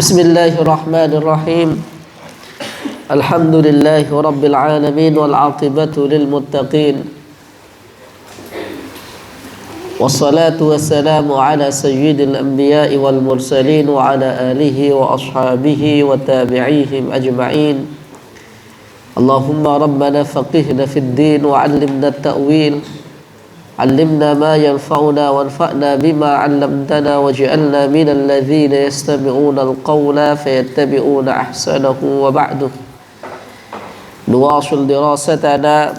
Bismillahirrahmanirrahim. Alhamdulillahi rabbil alamin wal aqibatu lil muttaqin. Wassalatu wassalamu ala sayyidil anbiya'i wal mursalin wa ala alihi wa ashabihi wa tabi'ihim ajma'in. Allahumma rabbana faqihna fid din wa 'allimna at-ta'wil. 'Allimna ma yanfa'una wanfa'na bima 'allamtana waj'alna minal ladzina yastami'una al-qawla fayattabi'una ahsanahu wa ba'du. Nuwasil dirasatana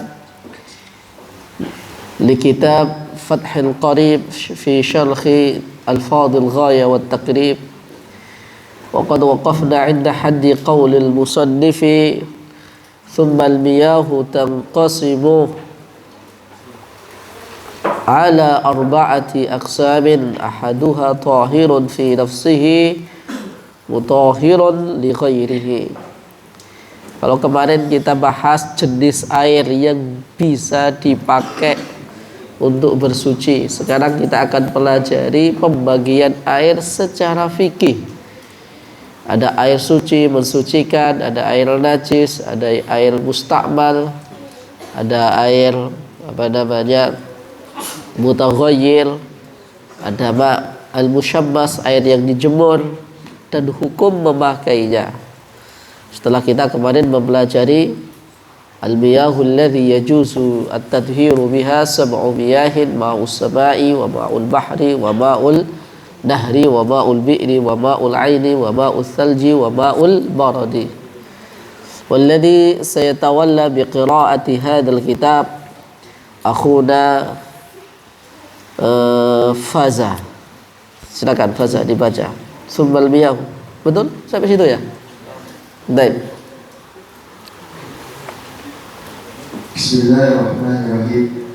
li kitab Fathul Qarib fi syarhi al-Fadil Ghaya wa Taqrib. Wa qad waqafna 'inda haddi qawli al-musannifi thumma al-miyahu tanqasimu ala arba'ati aqsamin ahaduha tahirun fi nafsihi mutahhirun li ghairihi. Kalau kemarin kita bahas jenis air yang bisa dipakai untuk bersuci, sekarang kita akan pelajari pembagian air secara fikih. Ada air suci mensucikan, ada air najis, ada air mustakmal, ada air mutaghayyir, ada al-musyabbas, air yang dijemur, dan hukum memakainya. Setelah kita kemarin mempelajari al-miyahul ladzi yajuzu at-tadhiru biha sab'u miyahin, ma'us sama'i wa ma'ul bahri wa ma'ul nahri wa ma'ul bi'ri wa ma'ul 'aini wa ma'ul thalji wa ma'ul baradi. Walladzi sayatawalla biqira'ati hadzal kitab akhuna Faza. Silakan Faza dibaca. Summal miyah. Betul? Sampai situ ya? Baik. Bismillahirrahmanirrahim.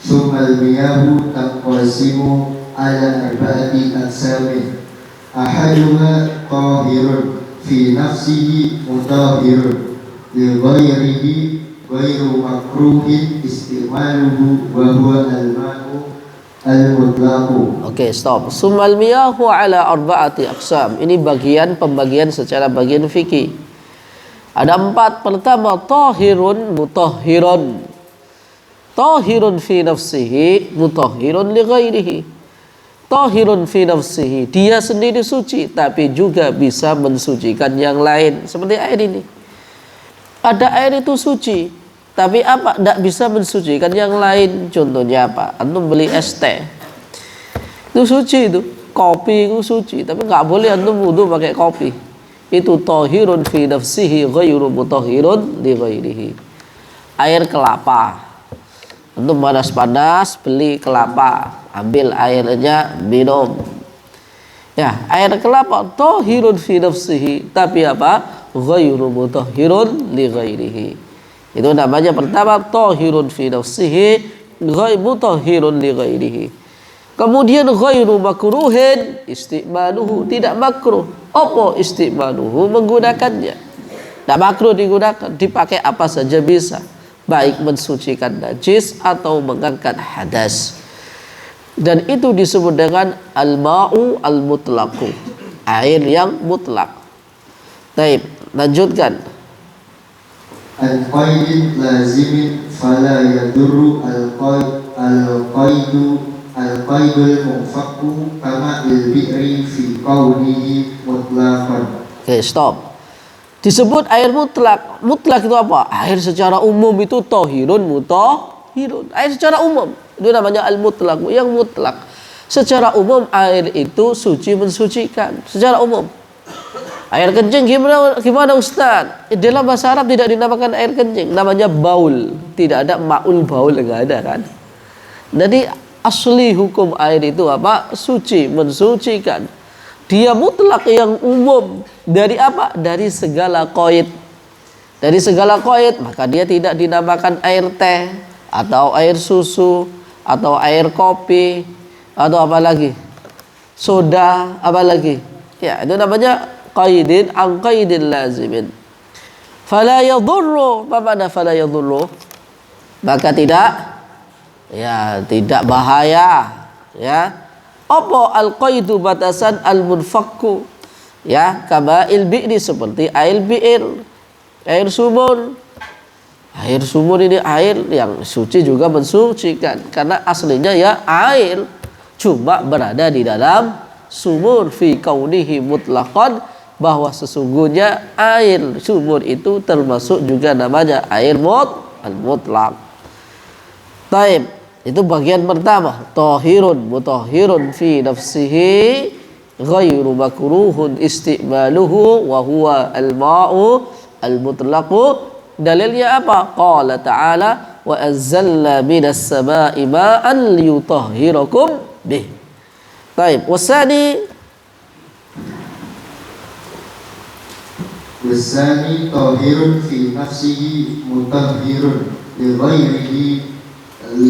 Summal miyahu tanqasimu ala arba'ati aqsamin. Ahaduha tahirun fi nafsihi mutahhirun li ghairihi ghairu makruhin istimaluhu wa huwa al-ma'u al-mutlaqu. Oke, stop. Summal miyahu ala arba'ati aqsam. Ini pembagian secara bagian fikih. Ada 4. Pertama, tahirun mutahhirun. Tahirun fi nafsihi mutahhirun li ghairihi. Tahirun fi nafsihi, dia sendiri suci tapi juga bisa mensucikan yang lain. Seperti air ini. Ada air itu suci, tapi apa? Tidak bisa mensucikan yang lain. Contohnya apa? Antum beli es teh, itu suci itu. Kopi itu suci, tapi nggak boleh antum wudu pakai kopi. Itu tahirun fi nafsihi ghairu mutahhirun li ghairihi. Air kelapa, antum panas-panas beli kelapa, ambil airnya, minum. Ya, air kelapa tahirun fi nafsihi, tapi apa? Ghairu mutahhirun li ghairihi. Itu namanya pertama tahirun fi nafsihi ghairu mutahhirun li ghairihi. Kemudian ghairu makruhin istimaluhu, tidak makruh. Apa istimaluhu? Menggunakannya. Tidak makruh digunakan, dipakai apa saja bisa, baik mensucikan najis atau mengangkat hadas. Dan itu disebut dengan al-ma'u al-mutlaqu, air yang mutlak. Baik, lanjutkan. Al-qaidin lazimin fala yadurru al-qaidul munfaqu kama il-bi'ri fi qawlihi mutlaqan. Oke, stop. Disebut air mutlak. Mutlak itu apa? Air secara umum itu tahirun mutahhirun. Air secara umum itu namanya al-mutlak, yang mutlak. Secara umum air itu suci mensucikan secara umum. Air kencing gimana Ustaz? Dalam bahasa Arab tidak dinamakan air kencing, namanya baul. Tidak ada ma'ul baul, enggak ada kan? Jadi asli hukum air itu apa? Suci, mensucikan. Dia mutlak, yang umum. Dari apa? Dari segala qaid. Dari segala qaid, maka dia tidak dinamakan air teh atau air susu atau air kopi atau apa lagi? Soda, apa lagi? Ya, itu namanya qaidin an qaidin lazimin. Fala yadhurru, apa makna fala yadhurru? Maka tidak bahaya, ya. Apa al-qaidu batasan al-munfakku? Ya, kama'il bi'ri, seperti air bi'ir, air sumur. Air sumur ini air yang suci juga mensucikan, karena aslinya ya air, cuma berada di dalam sumur, fi kaunihi mutlaqan, bahwa sesungguhnya air sumur itu termasuk juga namanya air mutlaq. Taib, itu bagian pertama, tahirun mutahhirun fi nafsihi ghairu makruhun istimaluhu wa huwa al-ma'u al-mutlaqu. Dalilnya apa? Qala ta'ala wa anzalna minas sama'i ma'an liyutahhirakum bih. Baik, wasani tahirun fi nafsihi mutahhirun li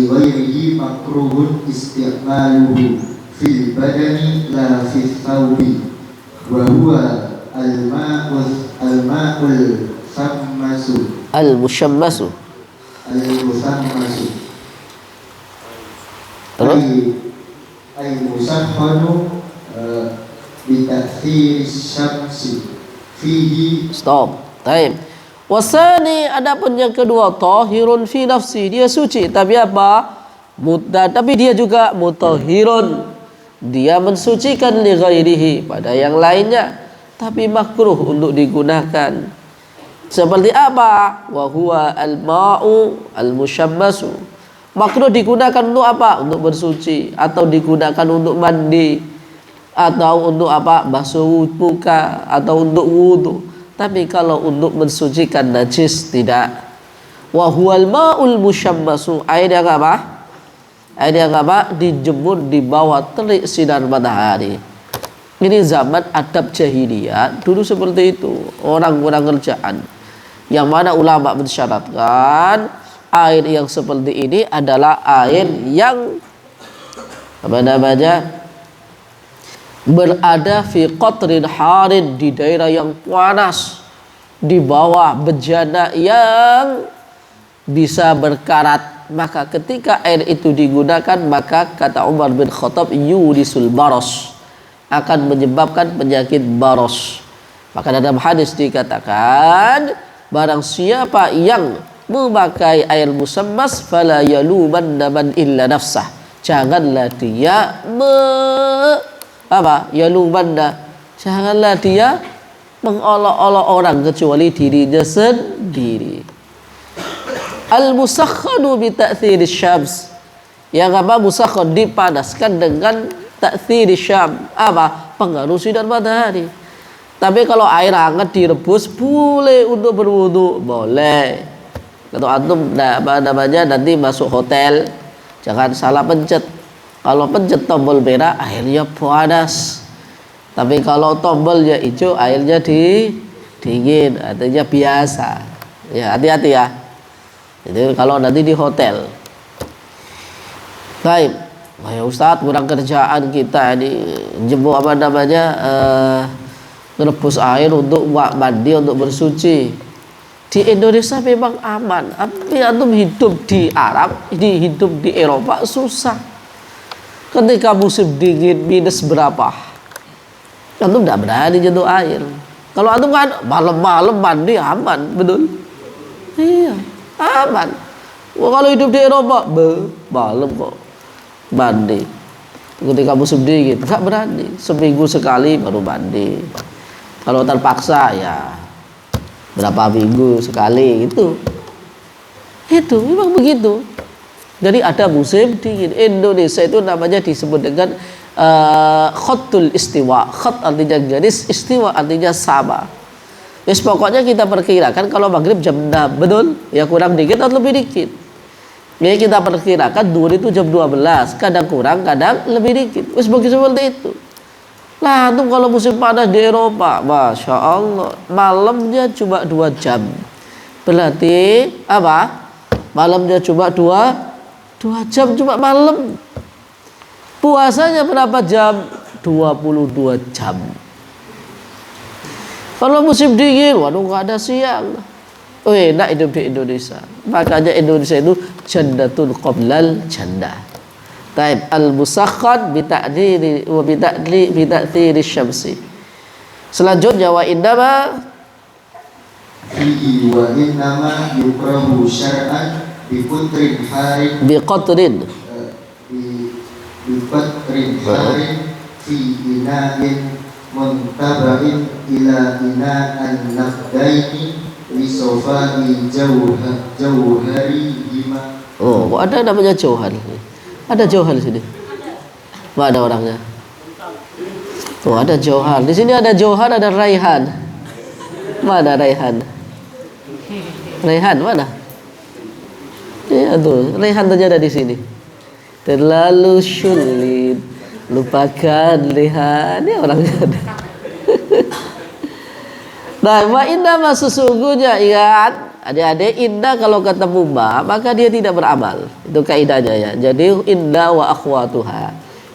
ghairihi makruhun isti'maluhu fil badani la fil thawbi wa huwa al-ma'ul al-mushammasu. Terus ay musakhanu bi ta'thir syamsi fihi. Stop. Baik. Wasani, adapun yang kedua, tahirun fi nafsi, dia suci, tapi apa? Tapi dia juga mutahhirun, dia mensucikan li ghairihi, pada yang lainnya, tapi makruh untuk digunakan. Seperti apa? Wa huwa al-ma'u al-mushammasu. Makruh digunakan untuk apa? Untuk bersuci, atau digunakan untuk mandi, atau untuk apa? Basuh muka, atau untuk wudu. Tapi kalau untuk mensucikan najis tidak. Wa huwa al-ma'ul mushammasu, air yang apa? Air yang apa? Dijemur di bawah terik sinar matahari. Ini zaman adab jahiliyah dulu seperti itu, orang-orang kerjaan. Yang mana ulama mensyaratkan air yang seperti ini adalah air yang berada fi qatrin harin, di daerah yang panas, di bawah bejana yang bisa berkarat. Maka ketika air itu digunakan, maka kata Umar bin Khattab, yudisul baros, akan menyebabkan penyakit baros. Maka dalam hadis dikatakan, barang siapa yang memakai air musammas fala yalumanna man illa nafsah, janganlah dia janganlah dia mengolok-olok orang kecuali dirinya sendiri. Al-musakhkhanu bi ta'thiri syams, yang apa? Musakhkhon, dipanaskan dengan ta'thiri syam, apa? Pengaruh sinar matahari. Tapi kalau air hangat direbus boleh untuk berwudu, boleh. Kalau antum nanti masuk hotel, jangan salah pencet. Kalau pencet tombol merah, airnya panas. Tapi kalau tombolnya hijau, airnya dingin, artinya biasa. Ya, hati-hati ya. Jadi kalau nanti di hotel. Baik. Wah ya Ustadz, kurang kerjaan kita ini, jemur merebus air untuk mandi, untuk bersuci. Di Indonesia memang aman, tapi antum hidup di Arab, hidup di Eropa susah. Ketika musim dingin minus berapa, antum tidak berani nyentuh air. Kalau antum kan malam-malam mandi aman, betul? Iya, aman. Wah, kalau hidup di Eropa, malam kok mandi. Ketika musim dingin nggak berani, seminggu sekali baru mandi. Kalau terpaksa ya berapa minggu sekali gitu. Itu memang begitu. Jadi ada musim dingin. Indonesia itu namanya disebut dengan khatul istiwa. Khat artinya garis, istiwa artinya sama. Yes, pokoknya kita perkirakan kalau maghrib jam 6, betul? Ya kurang dikit atau lebih dikit. Ya kita perkirakan duhur itu jam 12, kadang kurang, kadang lebih dikit. Wis begitu seperti itu. Nah, itu kalau musim panas di Eropa, Masya Allah, malamnya cuma 2 jam. Berarti apa? Malamnya cuma 2 jam, cuma malam. Puasanya berapa jam? 22 jam. Kalau musim dingin, waduh nggak ada siang. Oh, enak hidup di Indonesia. Makanya Indonesia itu jandatun qoblal jannah. Taib al-musakhkhad bi ta'diri wa bi ta'thiri syamsi. Selanjutnya wa innama fihi wa innama yukrahu syar'an bi qutrin harin biqatrin bi qutrin harin fi ina'in muntabain ila ina'an nafdaini li sofai jauharihima. Oh, kok ada namanya jauhar? Ada jauhar di sini? Mana orangnya? Oh, ada jauhar. Di sini ada jauhar, ada raihan. Mana raihan? Raihan mana? Ya tuh, raihan ternyata di sini. Terlalu sulit, lupakan raihan. Ini orangnya ada. Nah, wa inna sesungguhnya ingat adik-adik, inna kalau ketemu ma maka dia tidak beramal. Itu kaidahnya ya. Jadi inna wa akhwatuha.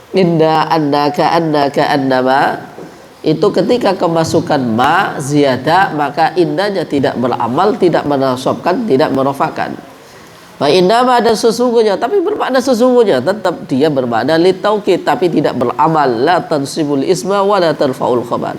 Inna annaka annama itu ketika kemasukan ma ziyadah maka innanya tidak beramal, tidak menasabkan, tidak merofakkan. Wa inna ma dan sesungguhnya, tapi bermakna sesungguhnya tetap dia bermakna litaukid tapi tidak beramal. La tansibul isma wa la tarfaul khabar.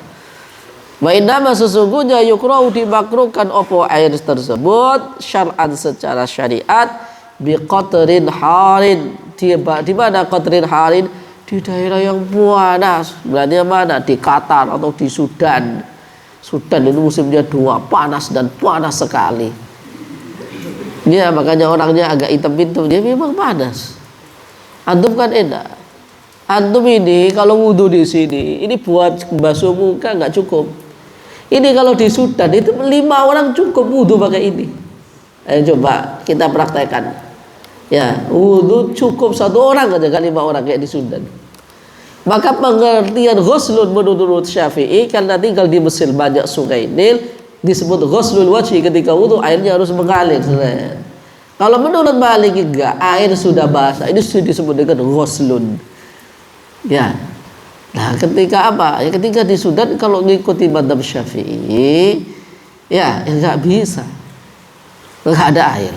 Wa innama sesungguhnya yukrahu dimakruhkan opo air tersebut syar'an secara syariat biqatrin harin. Di mana qatrin harin? Di daerah yang panas. Berarti mana? Di Qatar atau di Sudan. Sudan itu musimnya dua, panas dan panas sekali. Ya, makanya orangnya agak hitam-hitam, dia memang panas. Antum kan enak. Antum ini kalau wudhu di sini, ini buat basuh muka nggak cukup. Ini kalau di Sudan itu 5 orang cukup wudhu pakai ini. Ayo coba kita praktekkan. Ya, wudhu cukup 1 orang aja kan 5 orang kayak di Sudan. Maka pengertian ghuslun menurut Syafi'i karena tinggal di Mesir banyak sungai Nil disebut ghuslul wajhi, ketika wudhu airnya harus mengalir. Kalau menurut Maliki enggak, air sudah basah ini sudah disebut dengan ghuslun. Ya. Nah, ketika apa? Ya ketika di Sudan kalau ngikuti madzhab Syafi'i, ya nggak bisa, nggak ada air.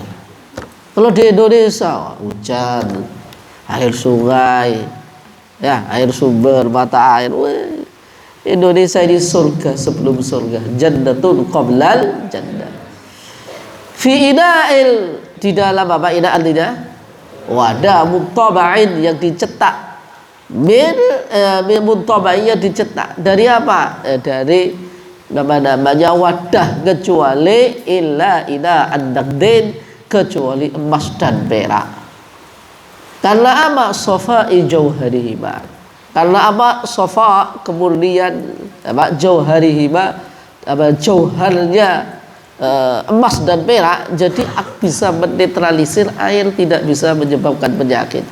Kalau di Indonesia hujan, air sungai, ya air sumber, mata air. Weh, Indonesia ini surga sebelum surga. Jannatun qoblal jannah. Fi ina'il, di dalam apa? Ina'al tidak? Wadah muntaba'in yang dicetak. Min muntaba'iyah dicetak dari apa? Dari namanya wadah, kecuali illa ina an-naqdin, kecuali emas dan perak. Karena apa? Safa'i jauharihima. Karena apa? Safa kemurnian, apa? Jauharihima, apa? Jauharnya emas dan perak, jadi bisa menetralisir air, tidak bisa menyebabkan penyakit.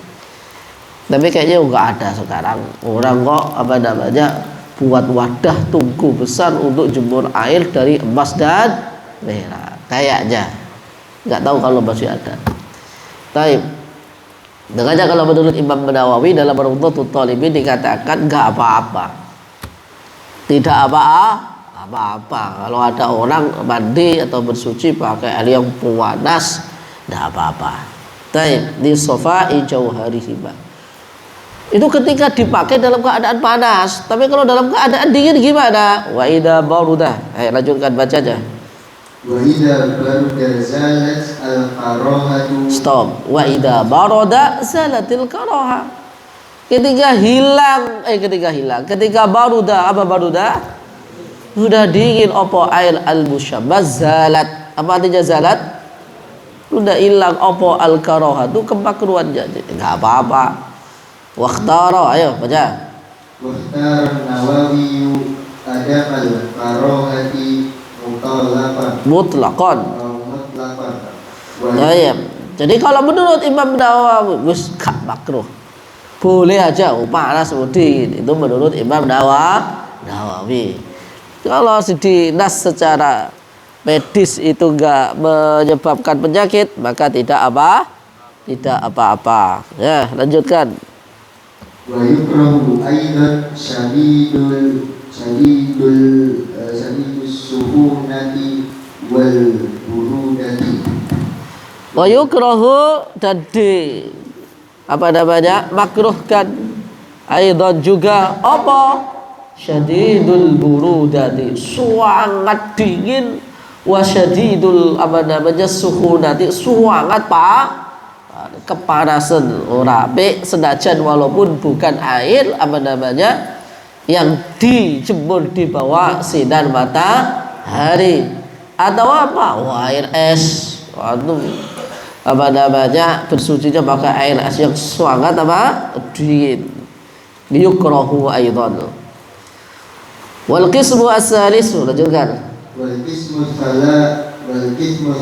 Tapi kayaknya nggak ada sekarang orang kok apa namanya buat wadah tungku besar untuk jemur air dari emas dan perak. Kayaknya nggak tahu kalau masih ada. Taib. Dengannya kalau menurut Imam Nawawi dalam Rawdatul Talibin dikatakan nggak apa-apa. Tidak apa-apa. Kalau ada orang mandi atau bersuci pakai air yang panas, nggak apa-apa. Taib di sofa jauharihima. Itu ketika dipakai dalam keadaan panas. Tapi kalau dalam keadaan dingin gimana? Wa idza baruda. Ayo lanjutkan bacanya. Wa idza baruda zalat al-karahatu. Stop. Wa idza baruda zalatil karaha. Ketika baruda, apa baruda? Sudah dingin opo air al-musyabbaz zalat. Apa artinya zalat? Sudah hilang opo al-karaha. Itu kemakruhannya. Enggak apa-apa. Wakhtara, ayo baca. Wakhtara Nawawi adamal karahati mutlaqan. Jadi kalau menurut Imam Nawawi wis gak makruh. Boleh aja panas dingin. Itu menurut Imam Nawawi. Kalau dinas secara medis itu enggak menyebabkan penyakit, maka tidak apa-apa. Ya, lanjutkan. Wa yukrahu aidan syadidus suhunati wal burudati. Wa yukrahu dan makruhkan aidan juga apa syadidul burudati, sangat dingin, wa syadidul suhunati, sangat kepanasan rapi, senajan walaupun bukan air yang dijemur di bawah sinar matahari, atau air es. Waduh, bersucinya pakai air es yang sangat dingin. Yukrahu aidan. Wal qismu as-salisu, lanjutkan. wal qismu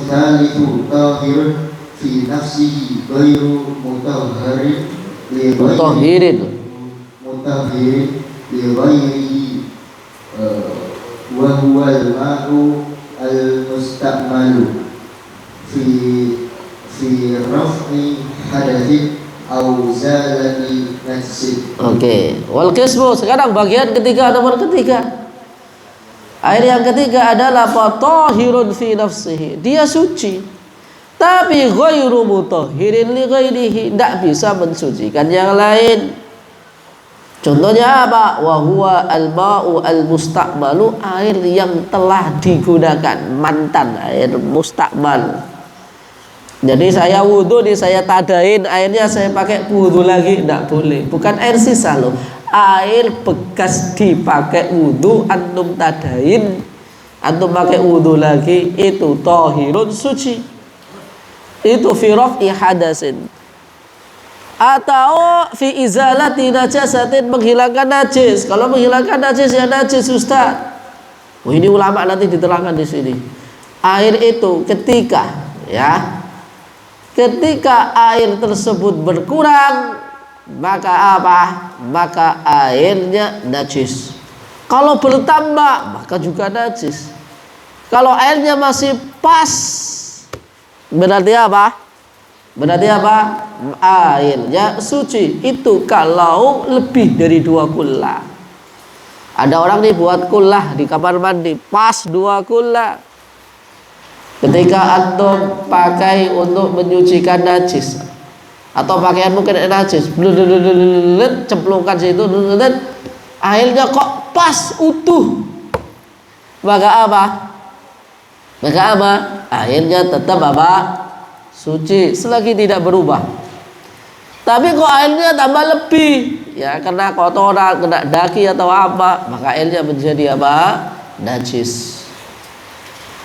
tsalitsu tahirun fi nafsihi ghairu mutahhirin li ghairihi wa huwa al-ma'u al-musta'malu fi raf'i hadatsin aw zalati najsin. Oke, wal qismu, sekarang bagian ketiga, nomor ketiga. Air yang ketiga adalah fatahirun fi nafsihi, dia suci, tapi ghairu mutahhirin li ghairihi, tidak bisa mensucikan yang lain. Contohnya apa? Wa huwa al-ma'u al-musta'malu, air yang telah digunakan, mantan air mustakmal. Jadi saya wudhu nih, saya tadain airnya, saya pakai wudhu lagi, tidak boleh. Bukan air sisa loh, air bekas dipakai wudhu, antum tadain, antum pakai wudhu lagi, itu tahirun, suci. Itu fi raf'i hadasin, atau fi izalati najasatin, menghilangkan najis. Kalau menghilangkan najis ya najis, Ustaz. Oh, ini ulama nanti diterangkan di sini. Air itu ketika air tersebut berkurang, maka apa? Maka airnya najis. Kalau bertambah, maka juga najis. Kalau airnya masih pas, berarti apa? Airnya suci. Itu kalau lebih dari 2 kullah. Ada orang nih buat kullah di kamar mandi, pas 2 kullah. Ketika antum pakai untuk menyucikan najis, atau pakaianmu kena najis, cemplungkan situ, airnya kok pas utuh, maka apa? Airnya tetap suci selagi tidak berubah. Tapi kok airnya tambah lebih, ya kena kotoran, kena daki atau apa, maka airnya menjadi najis.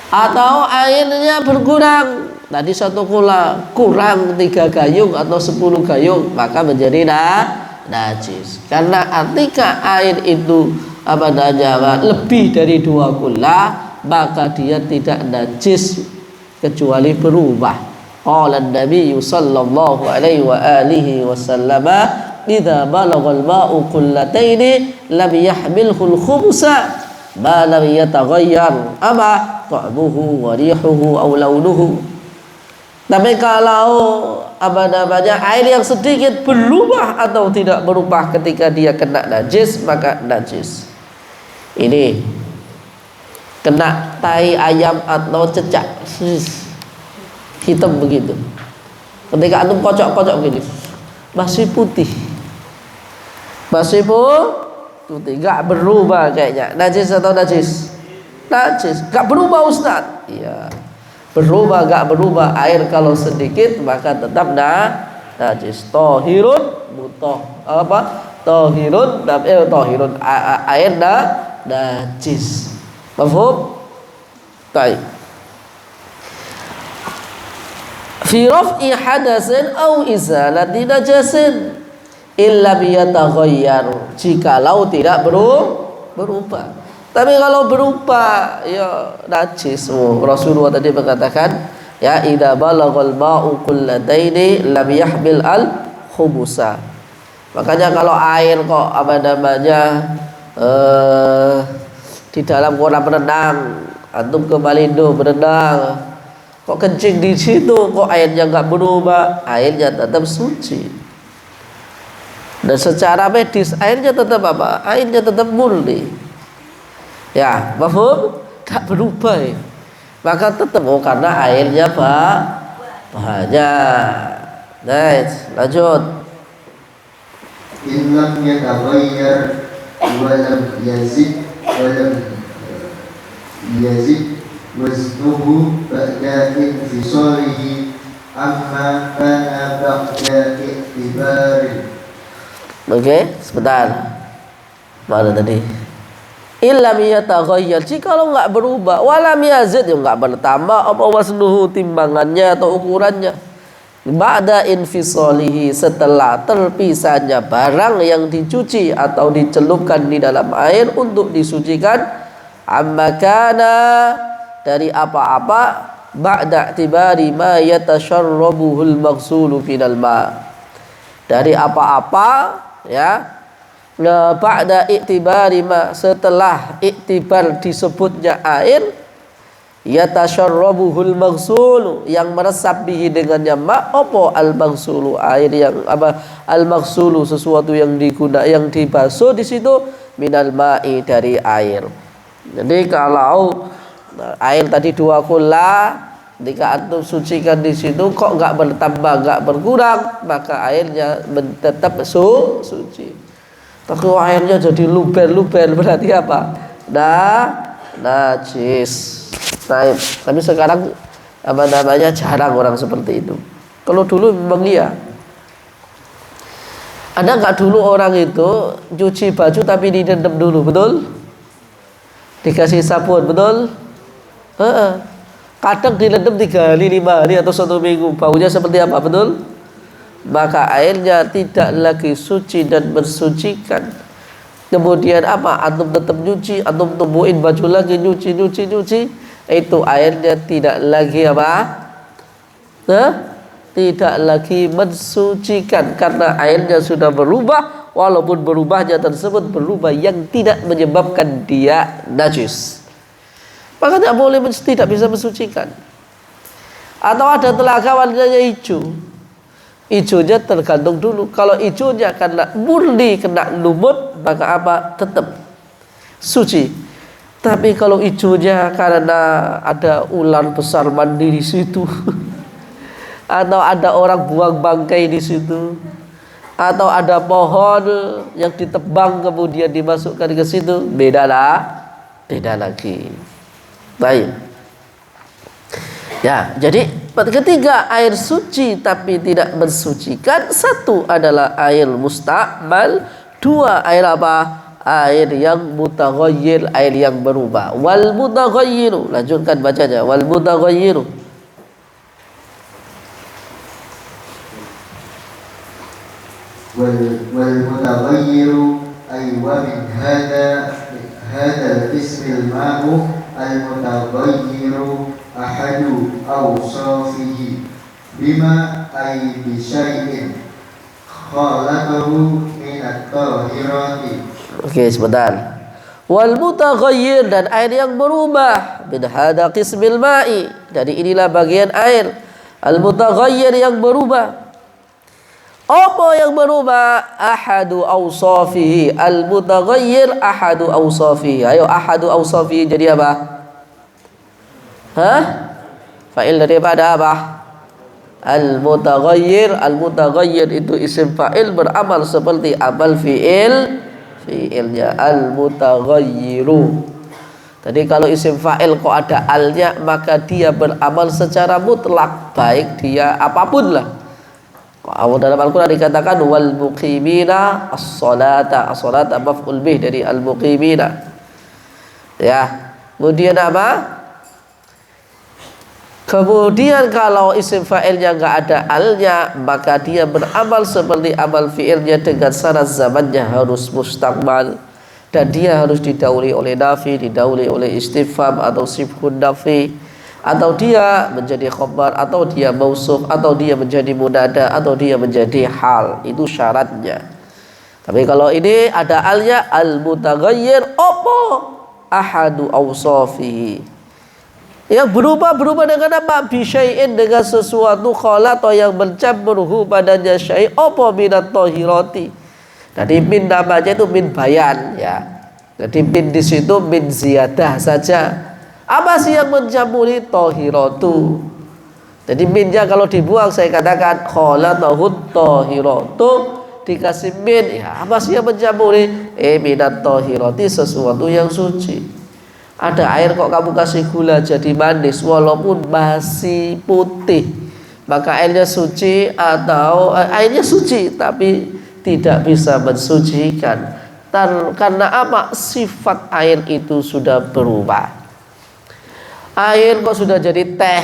Atau airnya berkurang, tadi 1 kula kurang 3 gayung atau 10 gayung, maka menjadi najis. Karena ketika air itu lebih dari 2 kula, maka dia tidak najis kecuali berubah. Qala Nabi sallallahu alaihi wa alihi wasallam, idza balagha al-ma'u qullataini lam yahmilhu al-khubsa ma lam yataghayyar ta'muhu wa rihuhu aw launuhu. Tapi kalau air yang sedikit berubah atau tidak berubah ketika dia kena najis, maka najis. Ini kena tai ayam atau cecak hitam begitu, ketika antum kocok-kocok gini, masih putih, nggak berubah kayaknya. Najis atau najis? Najis, nggak berubah Ustaz. Iya, berubah nggak berubah, air kalau sedikit maka tetap najis. Tohirun air najis. Mafhum? Baik. Fi raf'i hadasin au izalati najasin illa biyataghayyar, jikalau tidak berubah. Tapi kalau berubah ya najis. Rasulullah tadi mengatakan, ya idza balaghal ma'u qullataini lam yahmil al khubusa. Makanya kalau air kok di dalam kolam renang, antum ke Malindo berenang, kok kencing di situ, kok airnya nggak berubah, airnya tetap suci. Dan secara medis airnya tetap Airnya tetap murni. Ya, mafhum? Nggak berubah ya. Maka tetap karena airnya banyak. Nice, lanjut. In lam yataghayyar walam yazid waznuhu ba'da infisalihi amma kana ba'da i'tibari. Oke, sebentar. Mana tadi? Illam yataghayyar, jikalau enggak berubah, walam yazid, ya enggak bertambah apa wasnuhu, timbangannya atau ukurannya, ba'da infisalihi, setelah terpisahnya barang yang dicuci atau dicelupkan di dalam air untuk disucikan, amma kana, dari apa-apa, ba'da i'tibari ma yatasharrabuhul maghsulu final ma, dari apa-apa, ya, ba'da i'tibari ma, setelah i'tibar disebutnya air, yatasharrabuhul maghsulu, yang meresap bihi dengannya ma, apa al maghsulu, air yang apa, al maghsulu, sesuatu yang digunakan, yang dibasuh di situ, minal ma'i, dari air. Jadi kalau air tadi 2 kula, ketika antum sucikan di situ kok enggak bertambah, enggak berkurang, maka airnya tetap suci. Tapi airnya jadi luber-luber, berarti apa? Najis. Nah, tapi sekarang apa namanya, jarang orang seperti itu. Kalau dulu memang iya. Ada nggak dulu orang itu cuci baju tapi direndam dulu, betul? Dikasih sabun, betul? Kadang direndam 3 hari, 5 hari atau 1 minggu, baunya seperti apa, betul? Maka airnya tidak lagi suci dan mensucikan. Kemudian apa? Antum tetap nyuci, antum tumbuhin baju lagi, nyuci, itu airnya tidak lagi apa? Tidak lagi mensucikan, karena airnya sudah berubah. Walaupun berubahnya tersebut berubah yang tidak menyebabkan dia najis, maka tidak boleh, tidak bisa mensucikan. Atau ada telaga warnanya hijau, hijaunya tergantung dulu. Kalau hijaunya karena murni kena lumut, maka apa? Tetap suci. Tapi kalau hijaunya karena ada ular besar mandi di situ, atau ada orang buang bangkai di situ, atau ada pohon yang ditebang kemudian dimasukkan ke situ, beda lagi. Baik. Ya, jadi ketiga air suci tapi tidak mensucikan, 1 adalah air musta'mal, 2 air apa? Air yang mutaghayyir, air yang berubah. Wal mutaghayyiru, lanjutkan bacanya, wal mutaghayyiru. wal mutaghayyiru ay wa min hadha al-qism al-ma'u al-mutaghayyiru ahadu awsafihi bima ay bi syai'in khalaqahu min at-tahirati. Oke, sebentar. Wal mutaghayyir, dan air yang berubah, min hadha qismil ma'i, dari inilah bagian air al mutaghayyir, yang berubah. Apa yang berubah? Ahadu awsafihi, al mutaghayyir ahadu awsafihi. Ayo, ahadu awsafihi jadi apa? Fa'il daripada apa? Al mutaghayyir. Al mutaghayyir itu isim fa'il beramal seperti amal fi'ilnya, al mutaghayyiru. Tadi kalau isim fa'il kok ada alnya, maka dia beramal secara mutlak, baik dia apapun lah. Dalam Al-Quran dikatakan wal muqimina as-salata. As-salata maf'ul bih dari al-muqimina. Ya. Kemudian apa? Kemudian kalau isim fa'ilnya enggak ada alnya, maka dia beramal seperti amal fi'ilnya dengan syarat zamannya harus mustaqbal, dan dia harus didahului oleh nafi, didahului oleh istifham atau sifhun nafi, atau dia menjadi khabar, atau dia mausuf, atau dia menjadi munada, atau dia menjadi hal. Itu syaratnya. Tapi kalau ini ada alnya, al-mutaghayyir apa? Ahadu awsafihi, yang berubah dengan apa? Bisyai'in, dengan sesuatu khalata yang mencampurhu padanya syai' apa minat tahirati. Jadi min namanya itu min bayan, ya. Jadi min di situ min ziyadah saja. Apa sih yang mencampuri? Tahiratu. Jadi minnya kalau dibuang, saya katakan khalatahut tahiratu, dikasih min, ya apa sih yang mencampuri? Minat tohiroti, sesuatu yang suci. Ada air kok kamu kasih gula jadi manis walaupun masih putih, maka airnya suci atau airnya suci tapi tidak bisa mensucikan. Karena apa? Sifat air itu sudah berubah. Air kok sudah jadi teh,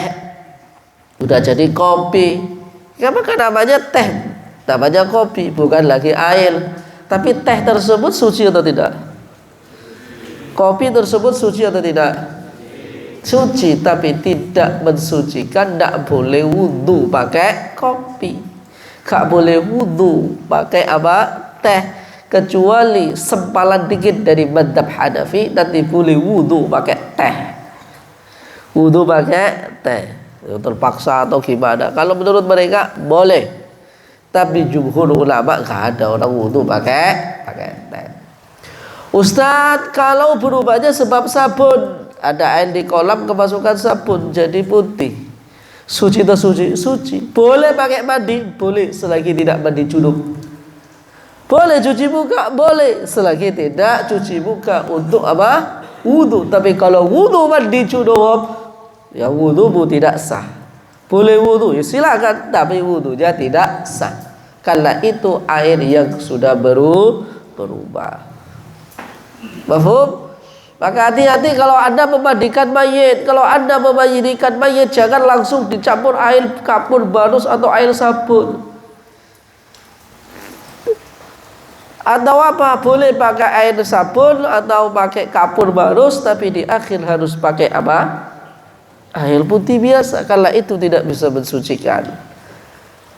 sudah jadi kopi. Maka namanya teh, namanya kopi, bukan lagi air. Tapi teh tersebut suci atau tidak? Kopi tersebut suci atau tidak? Suci, tapi tidak mensucikan. Tidak boleh wudhu pakai kopi, tidak boleh wudhu pakai apa? Teh, kecuali sempalan dikit dari madhab Hanafi nanti boleh wudhu pakai teh. Wudhu pakai teh terpaksa atau gimana? Kalau menurut mereka boleh, tapi jumhur ulama nggak ada orang wudhu pakai teh. Ustadz, kalau berubahnya sebab sabun, ada air di kolam kemasukan sabun jadi putih, suci atau suci? Suci. Boleh pakai mandi? Boleh, selagi tidak mandi junub. Boleh cuci muka? Boleh, selagi tidak cuci muka untuk apa? Wudhu. Tapi kalau wudhu mandi junub, ya wudhumu tidak sah. Boleh wudhu, ya silakan, tapi wudhunya tidak sah. Karena itu air yang sudah berubah. Mafhum? Maka hati-hati kalau Anda memandikan mayit. Kalau Anda memandikan mayit, jangan langsung dicampur air kapur barus atau air sabun. Atau apa? Boleh pakai air sabun atau pakai kapur barus, tapi di akhir harus pakai apa? Air putih biasa. Karena itu tidak bisa mensucikan.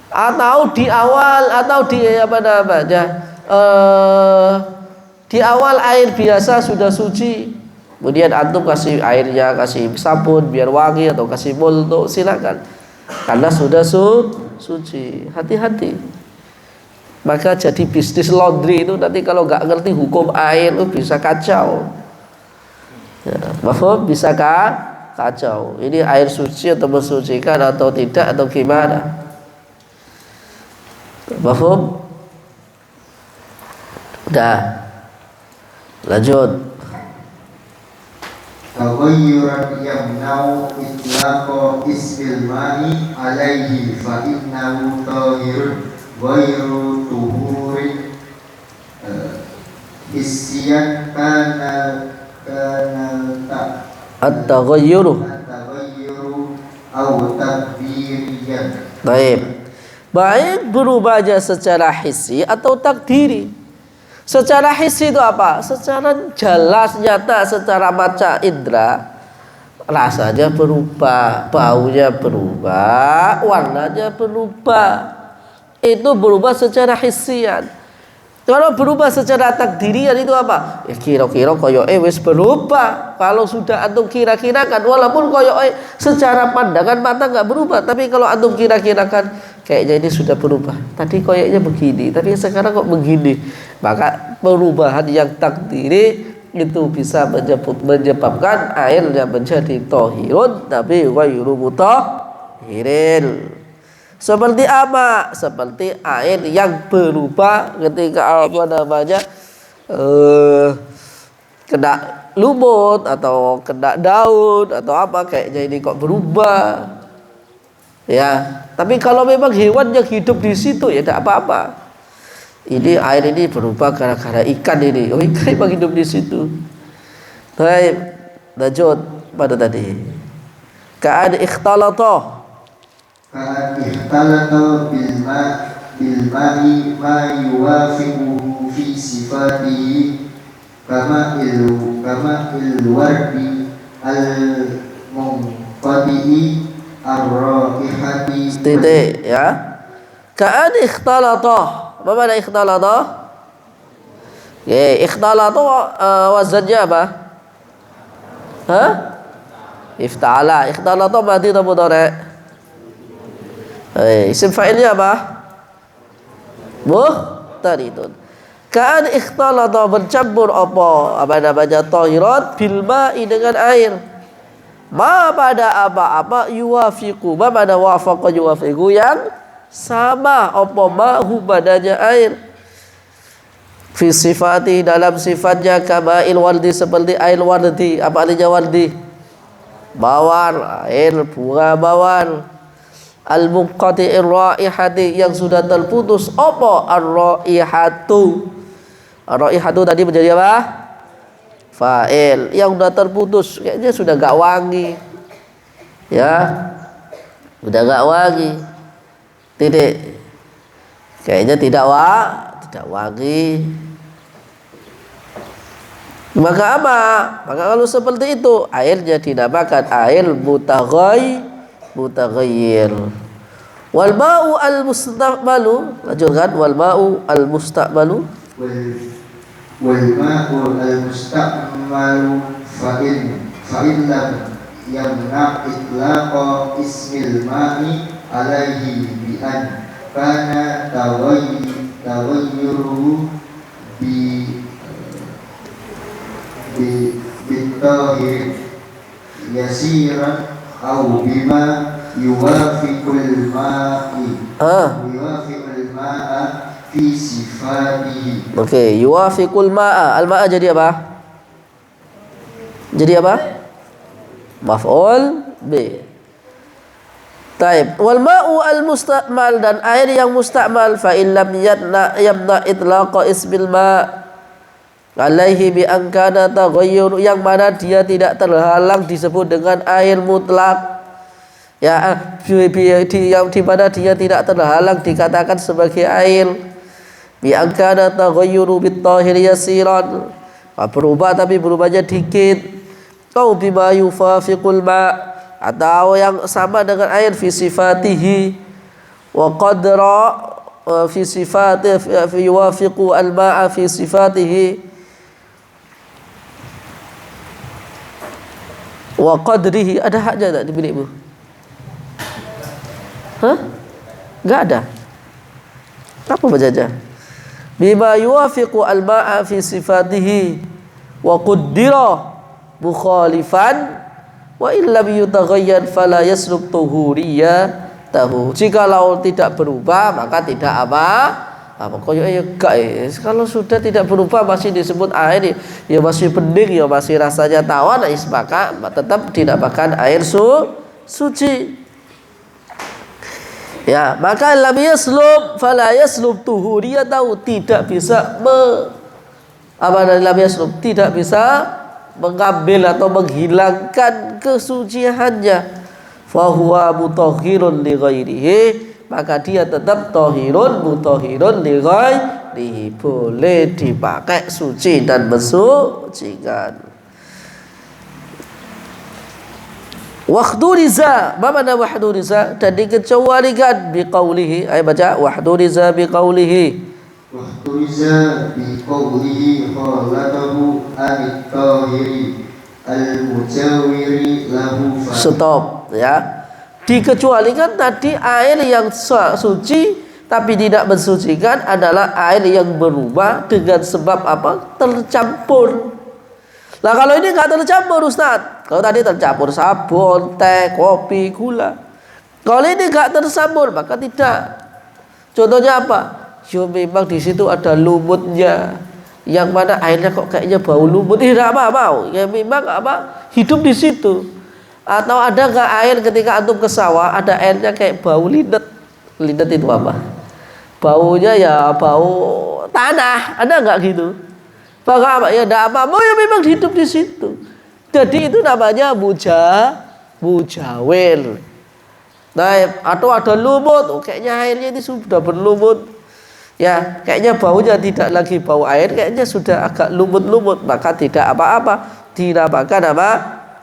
Atau di awal, atau di apa namanya? Di awal air biasa sudah suci, kemudian antum kasih airnya, kasih sabun biar wangi atau kasih molto, silakan. Karena sudah suci. Hati-hati. Maka jadi bisnis laundry itu nanti kalau nggak ngerti hukum air itu bisa kacau. Ya, mafhum? Bisa kacau. Ini air suci atau mensucikan atau tidak atau gimana? Mafhum? Udah. Lanjut. Taghayyuran yamna'u itlaqa ismil ma'i alaihi fa innahu tahirun ghairu tuhurin hissiyan kana At-taghayyuru aw takbiriyan. Baik berubahnya secara hissi atau takdiri. Secara hissi itu apa? Secara jelas, nyata, secara mata indera, rasanya berubah, baunya berubah, warnanya berubah. Itu berubah secara hissian. Kalau berubah secara takdirian itu apa? Ya kira-kira koyoke wis berubah. Kalau sudah antum kira-kirakan, walaupun koyoke secara pandangan mata nggak berubah, tapi kalau antum kira-kirakan kayaknya ini sudah berubah. Tadi koyoknya begini, tapi sekarang kok begini. Maka perubahan yang takdiri itu bisa menyebabkan airnya menjadi tohirun tapi ghairu mutahhirin. Seperti apa? Seperti air yang berubah ketika apa namanya kena lumut atau kena daun atau apa, kayaknya ini kok berubah. Ya, tapi kalau memang hewan yang hidup di situ ya tidak apa-apa. Ini air ini berubah gara-gara ikan ini. Oh, ikan memang hidup di situ. Baik, lanjut pada tadi. Ka'an ikhtalata. Ka'an ikhtalata bil ma'i ma yuwafiquhu fi sifatihi kama il wardi al munqadi ar-raihati. Titik ya. Ka'an ikhtalata. Apa makna ikhtalata? Ikhtalata wazannya apa? Hah? Ifta'ala. Ikhtalata madhi atau mudhari'? Isim fa'ilnya apa? Muhtaridun. Ka'an ikhtalata bercampur apa namanya tahirat bil ma'i dengan air. Ma pada apa-apa yuwafiqu. Ma pada wafaqa yuwafiqu yang sama apa ma'hu badannya air fi sifati dalam sifatnya kama'il wardi seperti air wardi. Apa artinya wardi? Mawar, air bunga mawar. Al-munqati'ir raihati yang sudah terputus apa ar-raihatu. Ar-raihatu tadi menjadi apa? Fa'il. Yang sudah terputus kayaknya sudah gak wangi. Ya. Sudah gak wangi. Titik. Kayaknya tidak wangi. Maka apa? Maka kalau seperti itu airnya dinamakan air mutaghayyir. Wal ma'u al mustaqbalu, lanjutkan wal ma'u al mustaqbalu. Wal ma'u al mustaqbalu fa'in lam yamna itlaqa ismil ma'i alaihi bi'an kana taghayyuruhu bitahir yasiran au bima yuwafiqul ma'a fi sifatihi. Oke, yuwafiqul ma'a. Al-ma'a jadi apa? Jadi apa? Maf'ul bi. Taib. Wal ma'u al-musta'mal dan air yang musta'mal fa in lam yamna itlaqa ismil ma' alaihi bi angkana taghayyur yang mana dia tidak terhalang disebut dengan air mutlak. Ya, yang di mana dia tidak terhalang dikatakan sebagai air. Bi angkana taghayyuru bit tahir yasiran. Berubah tapi berubahnya dikit. Au bima yufafiqul ma atau yang sama dengan air fi sifatihi wa qadra fi sifatihi yuwafiqu al ma'a fi sifatihi wa qadrihi. Ada haknya tak di milikmu? Hah? Enggak ada. Apa bacaja? Bima yuwafiqu al-ma'a fi sifatihi wa qaddira mukhalifan wa illam yutaghayyar fala yasluk tuhuriyatahu. Jikalau tidak berubah maka tidak apa? Kalau sudah tidak berubah masih disebut air ya masih bening ya masih rasanya tawar maka tetap dinamakan air suci. Ya, maka lam yaslub fala yaslub tuhuriyatahu tidak bisa tidak bisa mengambil atau menghilangkan kesuciannya. Fa huwa mutahhirun li ghairihi, maka dia tetap tahirun mutahhirun li ghairihi, boleh dipakai suci dan mensucikan. Wahduriza, apa makna wahduriza? Dan dikecualikan biqaulihi. Ayo baca wahduriza biqaulihi. Wahduriza biqaulihi khalatahu anit-tahiri al-mujawiri lahu. Stop ya. Dikecualikan tadi air yang suci tapi tidak mensucikan adalah air yang berubah dengan sebab apa? Tercampur. Nah kalau ini nggak tercampur Ustaz, kalau tadi tercampur sabun, teh, kopi, gula. Kalau ini nggak tercampur maka tidak. Contohnya apa? Ya memang di situ ada lumutnya, yang mana airnya kok kayaknya bau lumut. Tidak mau. Ya memang apa? Hidup di situ. Atau ada nggak air ketika antum ke sawah ada airnya kayak bau linet. Linet itu apa? Baunya ya bau tanah. Ada nggak gitu? Maka apa? Ya tidak apa-apa, ya memang hidup di situ. Jadi itu namanya mujawir. Nah, atau ada lumut, kayaknya airnya ini sudah berlumut. Ya, kayaknya baunya tidak lagi bau air, kayaknya sudah agak lumut-lumut, maka tidak apa-apa. Dinamakan apa?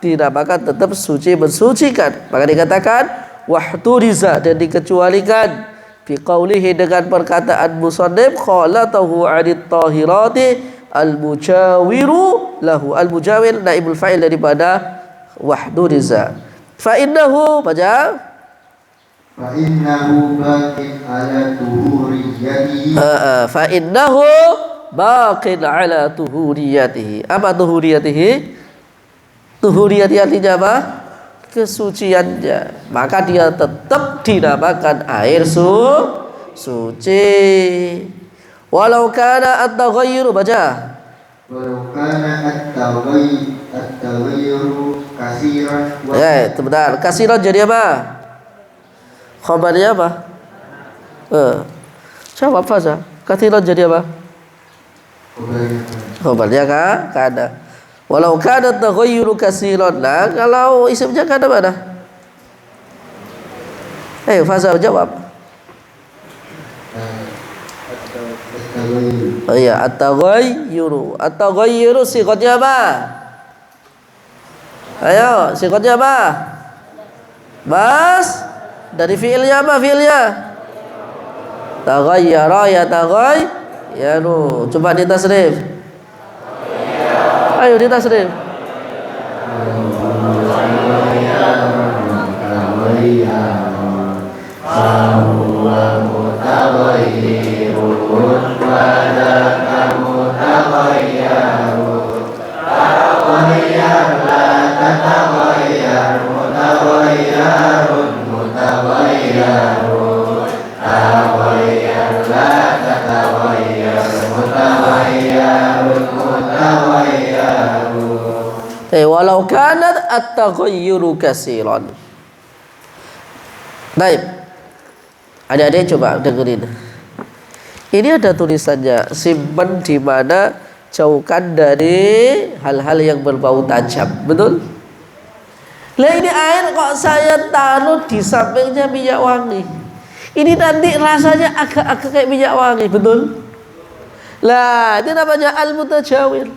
Dinamakan tetap suci mensucikan. Maka dikatakan wahduriza, dan dikecualikan biqaulihi dengan perkataan musannif khalatahu 'anit tahirati al-mujawiru lahu. Al-mujawir naibul fa'il daripada wahduriza. Fa innahu baca fa innahu baqin ala tuhuriyatihi. Fa innahu baqin ala tuhuriyatihi. Apa tuhuriyatihi? Tuhuriyati artinya apa? Kesuciannya. Maka dia tetap dinamakan air suci. Walau kana at-taghayyuru, baca. Walau kana at-taghayyuru katsiran wa Ya, itu benar. Kasiran jadi apa? Khabarnya apa? Jawab Faza. Kasiran jadi apa? Khabarnya kana. Walau kana at-taghayyuru katsiran. Nah, kalau isimnya kana mana? Faza jawab. Oh iya, at-taghayyuru. At-taghayyuru sifatnya apa? Ayo, sifatnya apa? Mas, dari fiilnya apa fiilnya? Taghayyara ya taghayyaru. Coba ditasrif. Ayo ditasrif. Walau kanat at-taghayyuru katsiran. Baik. Adik-adik coba dengerin. Ini ada tulisannya, simpan di mana, jauhkan dari hal-hal yang berbau tajam. Betul? Lah ini air kok saya taruh di sampingnya minyak wangi. Ini nanti rasanya agak-agak kayak minyak wangi, betul? Lah, itu namanya al-mutajawir.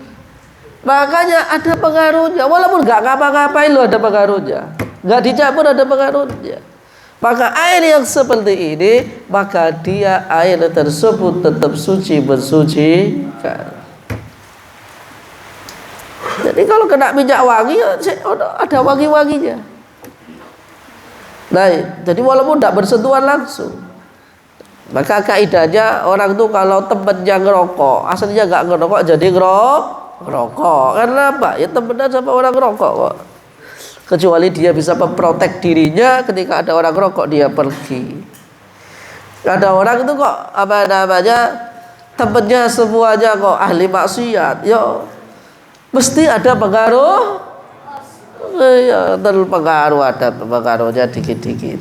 Makanya ada pengaruhnya, walaupun nggak ngapa-ngapain lo ada pengaruhnya, nggak dicampur ada pengaruhnya. Maka air yang seperti ini, maka dia air tersebut tetap suci, bersucikan. Jadi kalau kena minyak wangi, ada wangi-wanginya. Nah, jadi walaupun tidak bersentuhan langsung, maka kaidahnya orang tuh kalau temennya ngerokok, aslinya nggak ngerokok jadi ngerokok. Karena apa? Ya temenan sama orang ngerokok kok. Kecuali dia bisa memprotek dirinya ketika ada orang ngerokok dia pergi. Ada orang itu kok apa namanya temennya semuanya kok ahli maksiat, yo mesti ada pengaruh. Ya terpengaruh, ada pengaruhnya dikit-dikit.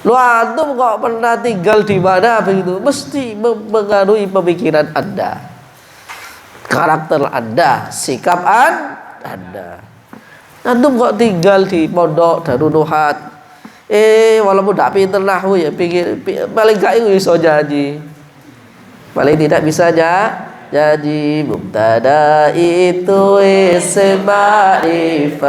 Lu antum kok pernah tinggal di mana begitu, mesti mempengaruhi pemikiran Anda, karakter Anda, sikap Anda. Antum kok tinggal di pondok Darul Nuhat, walaupun tidak pinter nahwu ya, paling gak iso nyanyi, paling tidak bisa jadi mubtada itu isim ma'rifat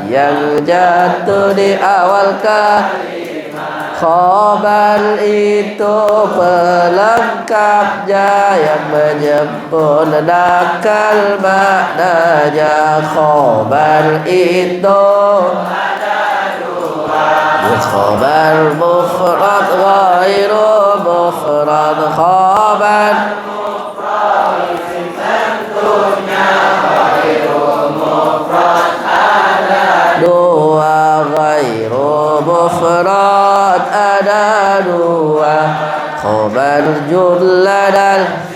yang jatuh di awal kalimat. Khobar itu pelengkapnya yang menyempurnakan maknanya. Khobar itu khobar mufrad ghairu mufrad. Khobar dua ghairu mufrad ada dua. Khobar jumlah dan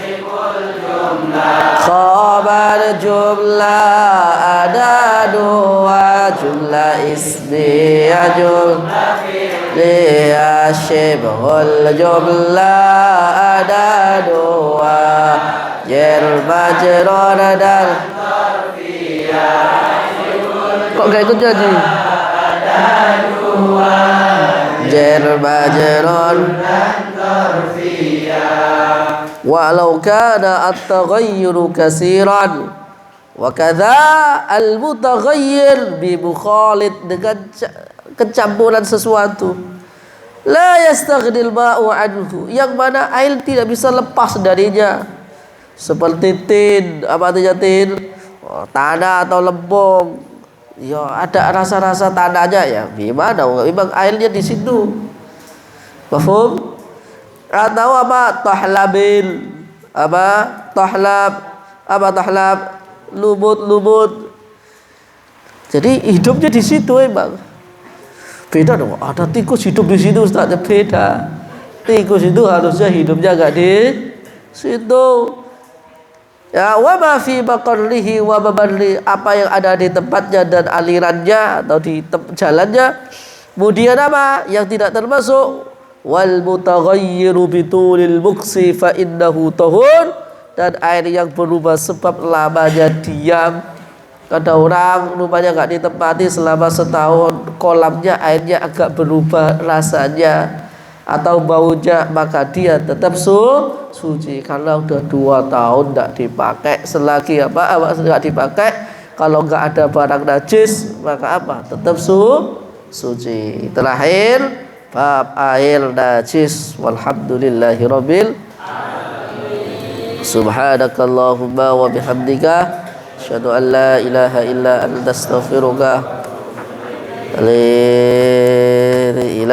khobar jumlah ada dua. Jumlah ismiyah jumlah fi'liyah syibhul jumlah ada dua. Jar majrur dan kok gak ikut jadi? Jar majrur walau kana at-taghayyuru katsiran wa kadza al-mutaghayyir bi mukhalid, dengan kecampuran sesuatu. La yastaghnil ma'u anhu, yang mana air tidak bisa lepas darinya. Seperti tin, apa artinya tin? Tanah atau lempung. Ya ada rasa-rasa tanahnya ya. Gimana? Memang airnya di situ. Paham? Atau apa? Tahlabil. Apa? Tahlab. Apa tahlab? Lumut-lumut. Jadi hidupnya di situ emang. Beda dong. Ada tikus hidup di situ, Ustaz. Beda. Tikus itu harusnya hidupnya enggak di situ. Ya, wa ma fi baqarrihi wa mabarri, apa yang ada di tempatnya dan alirannya atau di jalannya. Kemudian apa yang tidak termasuk? Wal mutaghayyiru bitulil muksi fa innahu tahur, dan air yang berubah sebab lamanya diam. Ada orang rupanya nggak ditempati selama setahun, kolamnya airnya agak berubah rasanya atau baunya, maka dia tetap suci. Karena udah 2 tahun tidak dipakai, selagi apa nggak dipakai, kalau nggak ada barang najis maka apa tetap suci. Terakhir bab air najis. Walhamdulillahirabbil subhanakallahumma wa bihamdika asyhadu an la ilaha illa anta astaghfiruka.